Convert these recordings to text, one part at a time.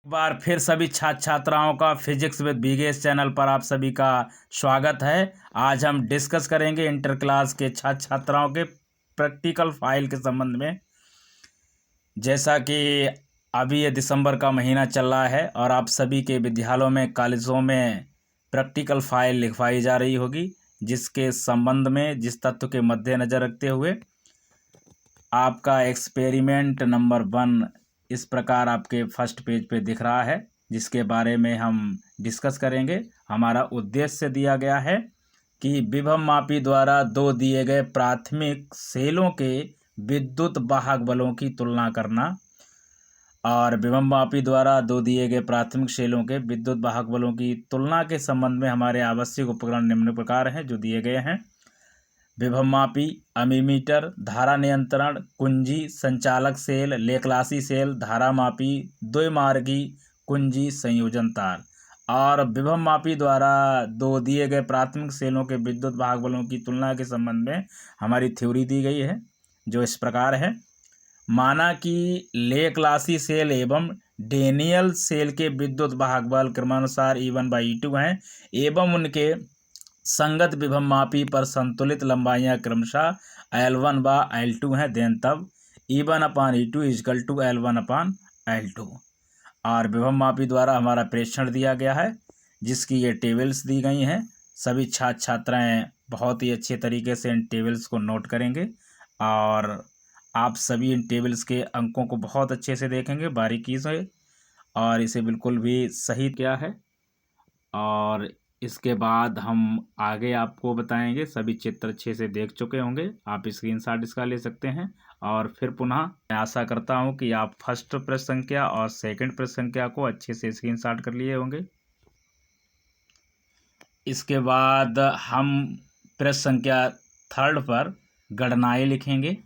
एक बार फिर सभी छात्र छात्राओं का फिजिक्स विद बीगेस चैनल पर आप सभी का स्वागत है। आज हम डिस्कस करेंगे इंटर क्लास के छात्र छात्राओं के प्रैक्टिकल फाइल के संबंध में। जैसा कि अभी ये दिसंबर का महीना चल रहा है और आप सभी के विद्यालयों में कॉलेजों में प्रैक्टिकल फाइल लिखवाई जा रही होगी, जिसके संबंध में जिस तत्व के मद्देनज़र रखते हुए आपका एक्सपेरिमेंट नंबर 1 इस प्रकार आपके फर्स्ट पेज पे दिख रहा है, जिसके बारे में हम डिस्कस करेंगे। हमारा उद्देश्य दिया गया है कि विभव मापी द्वारा दो दिए गए प्राथमिक सेलों के विद्युत वाहक बलों की तुलना करना। और विभव मापी द्वारा दो दिए गए प्राथमिक सेलों के विद्युत वाहक बलों की तुलना के संबंध में हमारे आवश्यक उपकरण निम्न प्रकार हैं जो दिए गए हैं। विभव मापी, अमीमीटर, धारा नियंत्रण कुंजी, संचालक सेल, लेक्लासी सेल, धारा मापी, द्विमार्गी कुंजी, संयोजन तार। और विभव मापी द्वारा दो दिए गए प्राथमिक सेलों के विद्युत वाहक बलों की तुलना के संबंध में हमारी थ्योरी दी गई है जो इस प्रकार है। माना कि लेक्लासी सेल एवं डेनियल सेल के विद्युत वाहक बल क्रमानुसार E1/E2 हैं एवं उनके संगत विभव मापी पर संतुलित लंबाइयाँ क्रमशः L1/L2 हैं। देन तब E1/E2 = L1/L2। और विभव मापी द्वारा हमारा प्रेक्षण दिया गया है, जिसकी ये टेबल्स दी गई हैं। सभी छात्र छात्राएँ बहुत ही अच्छे तरीके से इन टेबल्स को नोट करेंगे और आप सभी इन टेबल्स के अंकों को बहुत अच्छे से देखेंगे बारीकी से, और इसे बिल्कुल भी सही क्या है। और इसके बाद हम आगे आपको बताएंगे। सभी चित्र अच्छे से देख चुके होंगे, आप स्क्रीनशॉट इसका ले सकते हैं। और फिर पुनः मैं आशा करता हूं कि आप फर्स्ट प्रश्न संख्या और सेकंड प्रश्न संख्या को अच्छे से स्क्रीनशॉट कर लिए होंगे। इसके बाद हम प्रश्न संख्या 3 पर गणनाएं लिखेंगे।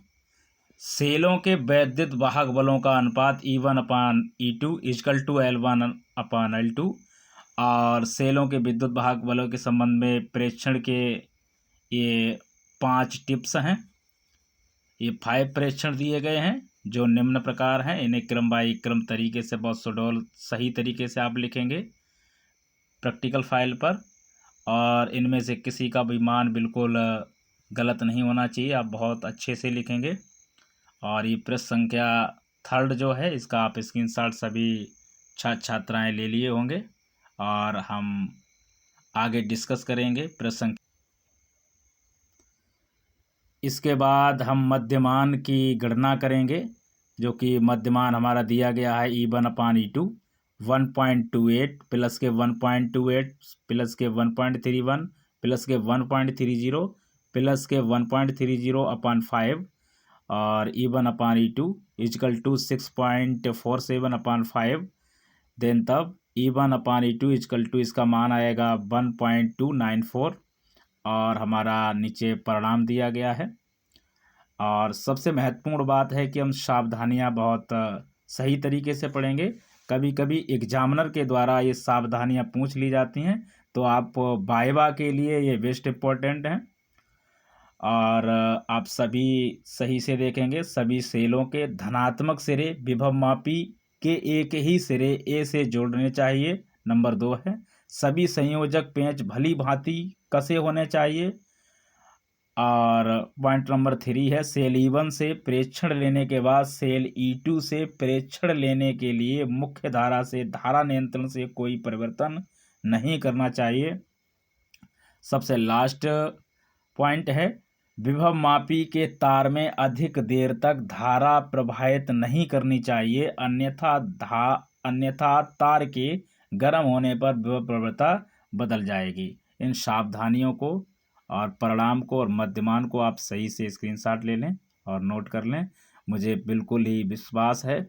सेलों के वैद्युत वाहक बलों का अनुपात E1/E2 = L1/L2। और सेलों के विद्युत वाहक बलों के संबंध में प्रेक्षण के ये 5 टिप्स हैं। ये 5 प्रेक्षण दिए गए हैं जो निम्न प्रकार हैं। इन्हें क्रम बाई क्रम तरीके से बहुत सुडौल सही तरीके से आप लिखेंगे प्रैक्टिकल फाइल पर, और इनमें से किसी का भी मान बिल्कुल गलत नहीं होना चाहिए। आप बहुत अच्छे से लिखेंगे। और ये प्रश्न संख्या 3 जो है इसका आप स्क्रीनशॉट सभी छात्र छात्राएँ ले लिए होंगे और हम आगे डिस्कस करेंगे प्रश्न। इसके बाद हम मध्यमान की गणना करेंगे, जो कि मध्यमान हमारा दिया गया है E1/E2 1.28 प्लस के 1.28 प्लस के 1.31 प्लस के 1.30 प्लस के 1.30/5। और E1/E2 = 6.47/5। देन तब E1/E2 = इसका मान आएगा 1.294। और हमारा नीचे परिणाम दिया गया है। और सबसे महत्वपूर्ण बात है कि हम सावधानियां बहुत सही तरीके से पढ़ेंगे। कभी कभी एग्जामिनर के द्वारा ये सावधानियां पूछ ली जाती हैं, तो आप वाइवा के लिए ये बेस्ट इम्पोर्टेंट हैं। और आप सभी सही से देखेंगे। सभी सेलों के धनात्मक सिरे विभव मापी के एक ही सिरे ए से जोड़ने चाहिए। नंबर 2 है सभी संयोजक पेंच भली भांति कसे होने चाहिए। और पॉइंट नंबर 3 है सेल E1 से प्रेक्षण लेने के बाद सेल E2 से प्रेक्षण लेने के लिए मुख्य धारा से धारा नियंत्रण से कोई परिवर्तन नहीं करना चाहिए। सबसे लास्ट पॉइंट है विभव मापी के तार में अधिक देर तक धारा प्रवाहित नहीं करनी चाहिए, अन्यथा तार के गर्म होने पर विभव प्रवणता बदल जाएगी। इन सावधानियों को और परिणाम को और मध्यमान को आप सही से स्क्रीनशॉट ले लें और नोट कर लें। मुझे बिल्कुल ही विश्वास है